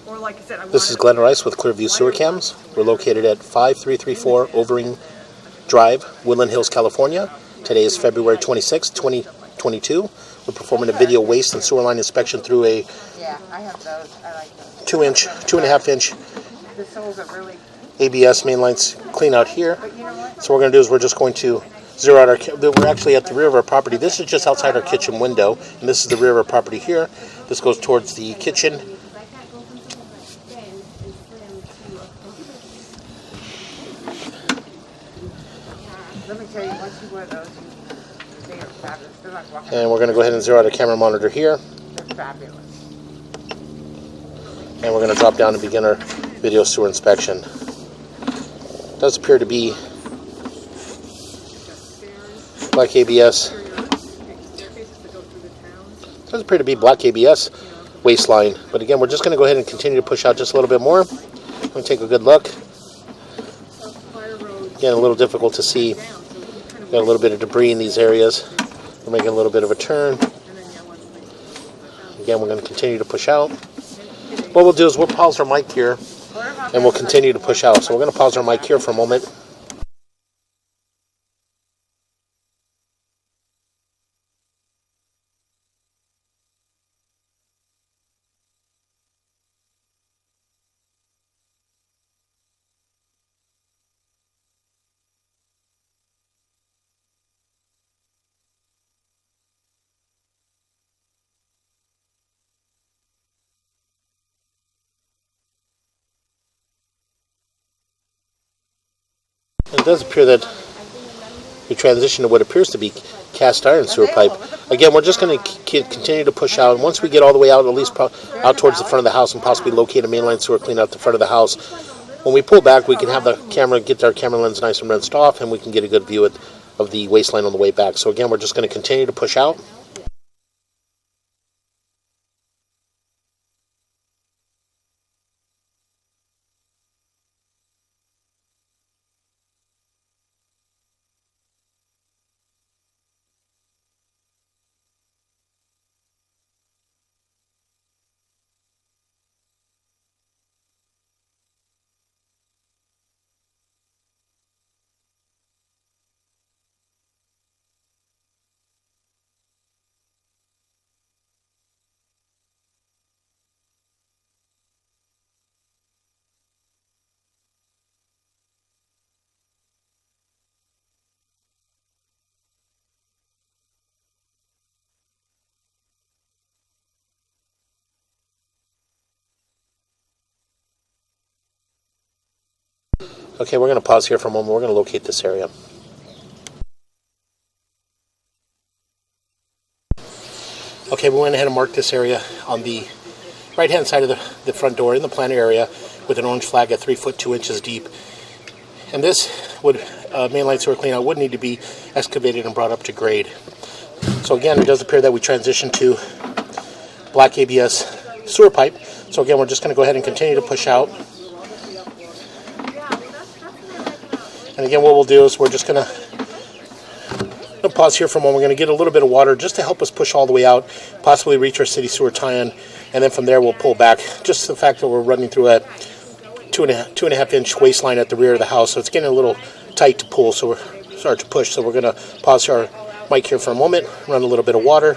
Or like I said, This is Glenn Rice with Clearview Sewer Cams. We're located at 5334 Overing Drive, Woodland Hills, California. Today is February 26, 2022. We're performing a video waste and sewer line inspection through a I have those. I like those. 2.5 inch The soles are really. ABS main lines clean out here. But you know what? So what we're going to do is we're just going to zero out we're actually at the rear of our property. This is just outside our kitchen window, and this is the rear of our property here. This goes towards the kitchen. Let me tell you, once you wear those, they are fabulous. They're like walking. And we're going to go ahead and zero out our camera monitor here. They're fabulous. And we're going to drop down and begin our video sewer inspection. It does appear to be black ABS. It does appear to be black ABS waistline. But again, we're just going to go ahead and continue to push out just a little bit more. I'm going to take a good look. Again, a little difficult to see. Got a little bit of debris in these areas. We're making a little bit of a turn. Again, we're going to continue to push out. What we'll do is we'll pause our mic here and we'll continue to push out. So we're going to pause our mic here for a moment. It does appear that we transition to what appears to be cast iron sewer pipe. Again, we're just going to continue to push out. And once we get all the way out, at least out towards the front of the house and possibly locate a mainline sewer clean out the front of the house, when we pull back, we can have the camera, get our camera lens nice and rinsed off, and we can get a good view of the waistline on the way back. So again, we're just going to continue to push out. Okay, we're going to pause here for a moment. We're going to locate this area. Okay, we went ahead and marked this area on the right-hand side of the front door in the planter area with an orange flag at 3 foot 2 inches deep. And this would mainline sewer cleanout would need to be excavated and brought up to grade. So again, it does appear that we transitioned to black ABS sewer pipe. So again, we're just going to go ahead and continue to push out. And again, what we'll do is we're just going to pause here for a moment. We're going to get a little bit of water just to help us push all the way out, possibly reach our city sewer tie-in, and then from there we'll pull back. Just the fact that we're running through a 2.5 inch waistline at the rear of the house, so it's getting a little tight to pull, so we're start to push. So we're going to pause our mic here for a moment, run a little bit of water.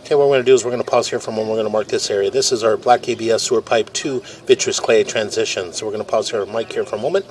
Okay, what we're going to do is we're going to pause here for a moment. We're going to mark this area. This is our black ABS sewer pipe to vitreous clay transition. So we're going to pause here, mic here for a moment.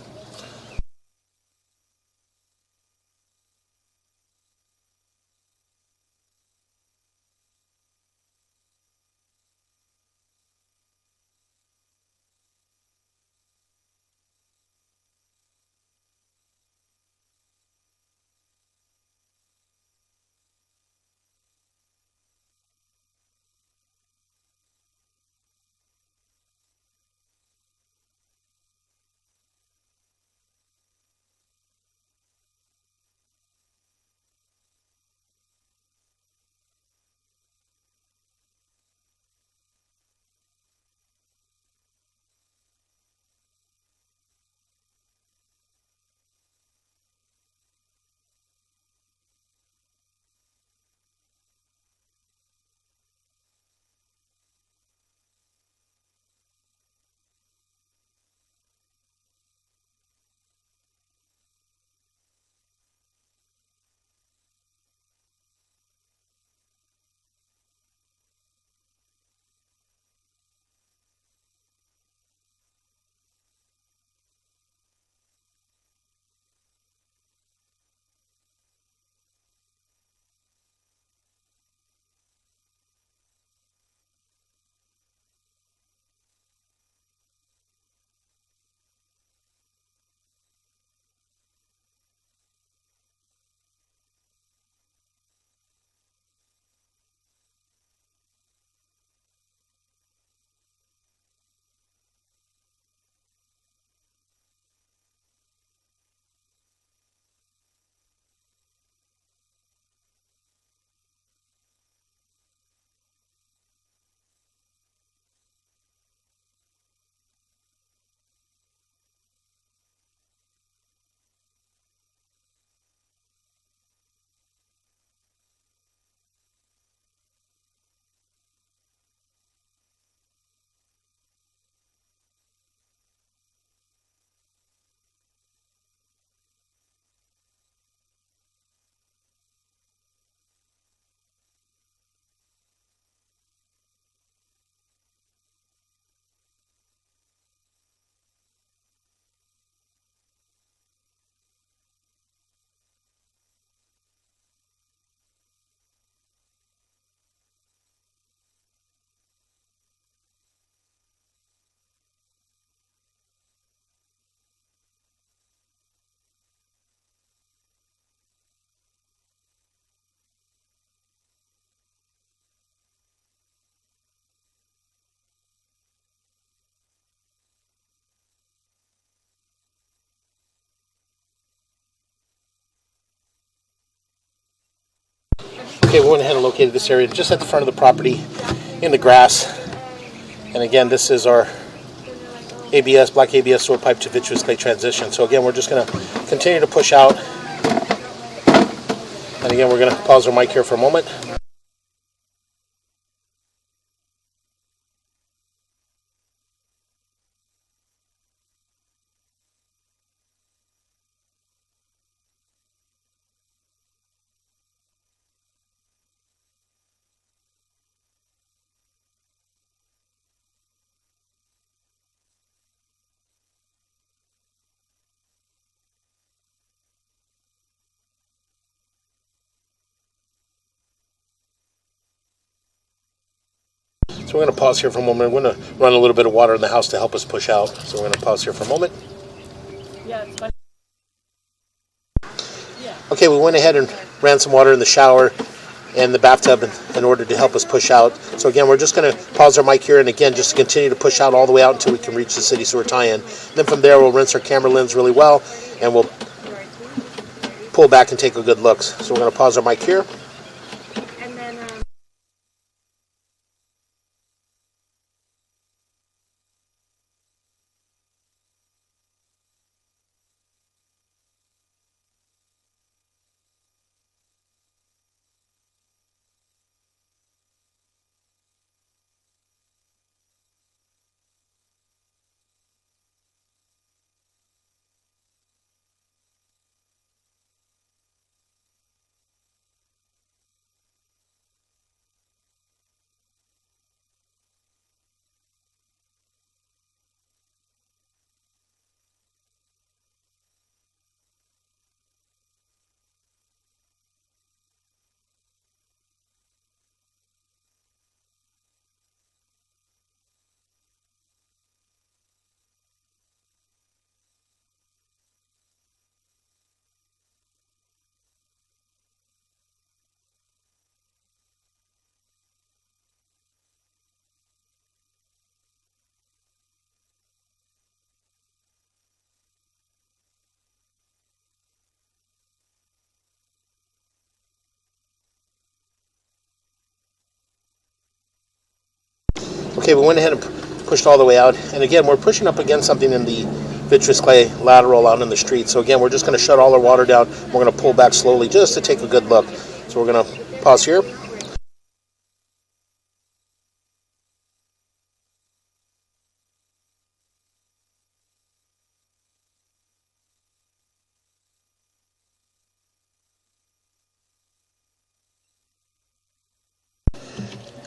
Okay, we went ahead and located this area just at the front of the property in the grass. And again, this is our ABS, black ABS sewer pipe to vitreous clay transition. So again, we're just going to continue to push out. And again, we're going to pause our mic here for a moment. So we're going to pause here for a moment. We're going to run a little bit of water in the house to help us push out. So we're going to pause here for a moment. Yeah, it's funny. Okay, we went ahead and ran some water in the shower and the bathtub in order to help us push out. So again, we're just going to pause our mic here and again, just to continue to push out all the way out until we can reach the city sewer tie-in. Then from there, we'll rinse our camera lens really well and we'll pull back and take a good look. So we're going to pause our mic here. And then, Okay, we went ahead and pushed all the way out. And again, we're pushing up against something in the vitreous clay lateral out in the street. So again, we're just going to shut all our water down. We're going to pull back slowly just to take a good look. So we're going to pause here.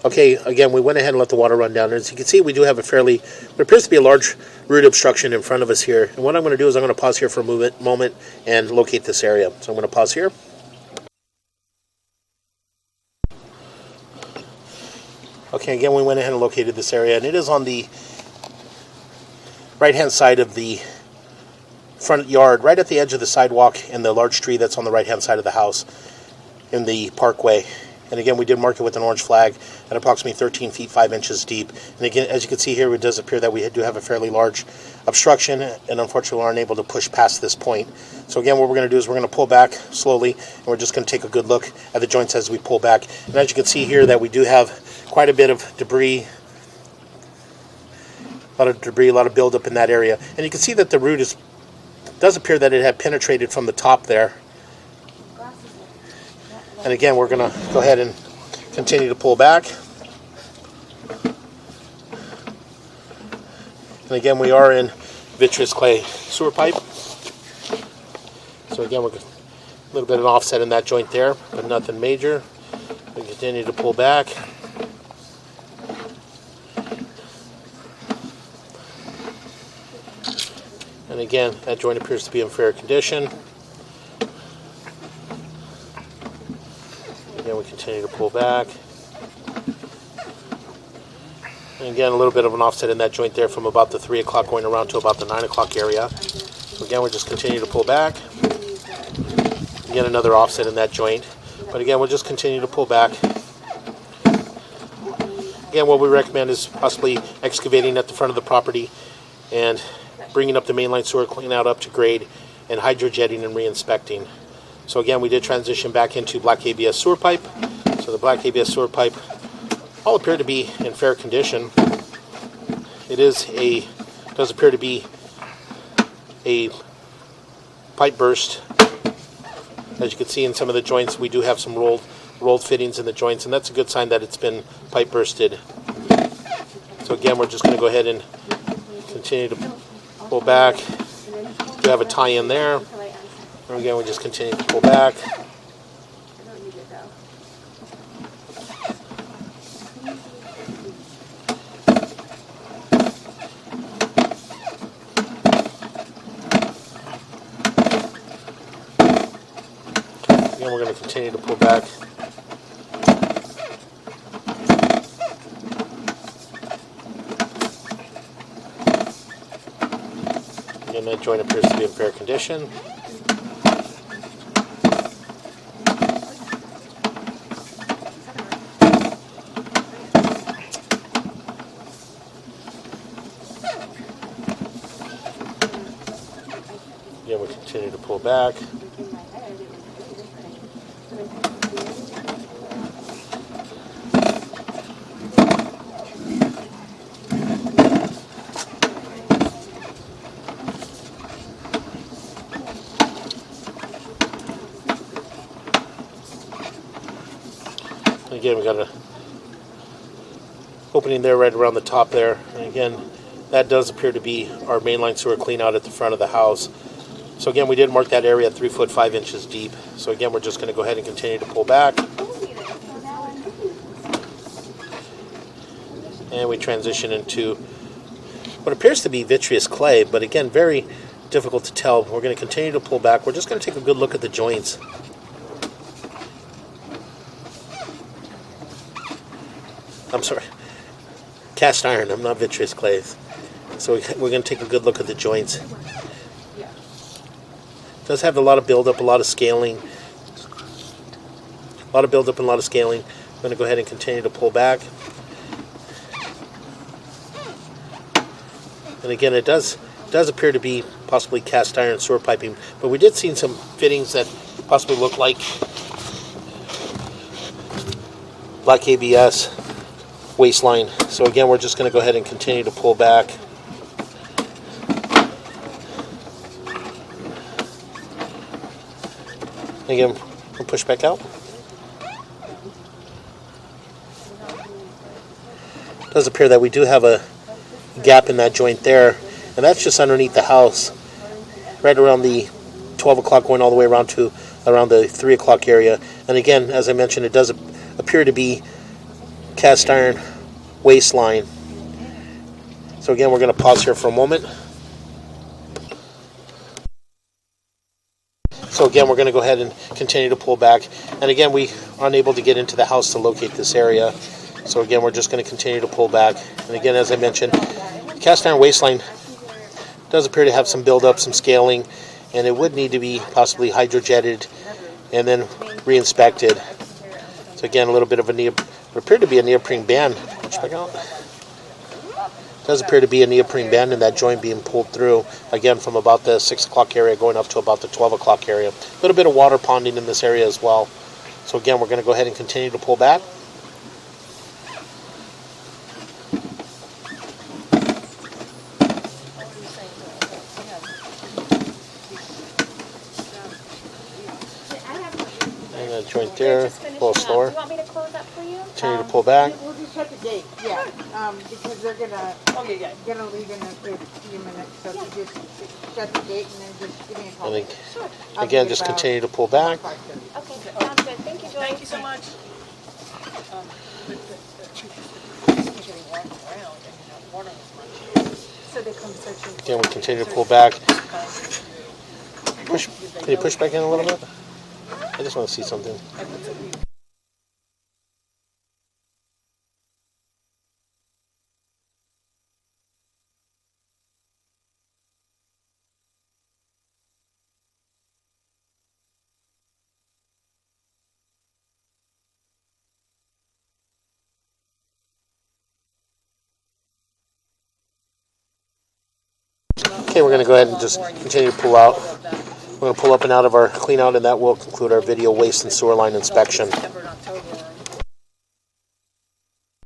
Okay, again, we went ahead and let the water run down. As you can see, we do have what appears to be a large root obstruction in front of us here. And what I'm going to do is I'm going to pause here for a moment and locate this area. So I'm going to pause here. Okay, again, we went ahead and located this area, and it is on the right-hand side of the front yard, right at the edge of the sidewalk and the large tree that's on the right-hand side of the house in the parkway. And again, we did mark it with an orange flag at approximately 13 feet 5 inches deep. And again, as you can see here, it does appear that we do have a fairly large obstruction, and unfortunately aren't able to push past this point. So again, what we're going to do is we're going to pull back slowly, and we're just going to take a good look at the joints as we pull back. And as you can see here, that we do have quite a bit of debris, a lot of buildup in that area. And you can see that the root does appear that it had penetrated from the top there. And again, we're going to go ahead and continue to pull back. And again, we are in vitreous clay sewer pipe. So again, we're a little bit of an offset in that joint there, but nothing major. We continue to pull back. And again, that joint appears to be in fair condition. Again, we continue to pull back. And again, a little bit of an offset in that joint there from about the 3 o'clock going around to about the 9 o'clock area. So again, we just continue to pull back. Again, another offset in that joint. But again, we'll just continue to pull back. Again, what we recommend is possibly excavating at the front of the property and bringing up the mainline sewer clean out up to grade and hydrojetting and re-inspecting. So again, we did transition back into black ABS sewer pipe. So the black ABS sewer pipe all appear to be in fair condition. It does appear to be a pipe burst. As you can see in some of the joints, we do have some rolled fittings in the joints, and that's a good sign that it's been pipe bursted. So again, we're just going to go ahead and continue to pull back. We have a tie in there. And again, we just continue to pull back. Again, we're going to continue to pull back. Again, that joint appears to be in fair condition. Again, we continue to pull back. Again, we got an opening there right around the top there. And again, that does appear to be our mainline sewer clean out at the front of the house. So again, we did mark that area at 3 foot 5 inches deep. So again, we're just going to go ahead and continue to pull back. And we transition into what appears to be vitreous clay, but again, very difficult to tell. We're going to continue to pull back. We're just going to take a good look at the joints. I'm sorry, cast iron. I'm not vitreous clay. So we're going to take a good look at the joints. It does have a lot of buildup, a lot of scaling. A lot of buildup and a lot of scaling. I'm going to go ahead and continue to pull back. And again, it does appear to be possibly cast iron sewer piping, but we did see some fittings that possibly look like black ABS. waste line. So again, we're just going to go ahead and continue to pull back. Again, we'll push back out. It does appear that we do have a gap in that joint there, and that's just underneath the house, right around the 12 o'clock going all the way around to around the 3 o'clock area. And again, as I mentioned, it does appear to be cast iron waste line. So again, we're going to pause here for a moment. So again, we're going to go ahead and continue to pull back. And again, we are unable to get into the house to locate this area. So again, we're just going to continue to pull back. And again, as I mentioned, cast iron waste line does appear to have some buildup, some scaling, and it would need to be possibly hydrojetted and then re-inspected. So again, a little bit of what appeared to be a neoprene band. Check out. Does appear to be a neoprene band in that joint being pulled through, again, from about the 6 o'clock area going up to about the 12 o'clock area. A little bit of water ponding in this area as well. So again, we're going to go ahead and continue to pull back. And that joint there, a little slower. Do you want me to close up for you? Continue to pull back. We'll just shut the gate, yeah, because they're gonna leave in a few minutes, so if you just shut the gate and then just give me a call. I think, again, just continue to pull back. Okay, sounds good. Thank you, Joy. Thank you so much. So they come searching. Again, we continue to pull back. Can you push back in a little bit? I just want to see something. Okay, we're going to go ahead and just continue to pull out. We're going to pull up and out of our clean out, and that will conclude our video waste and sewer line inspection.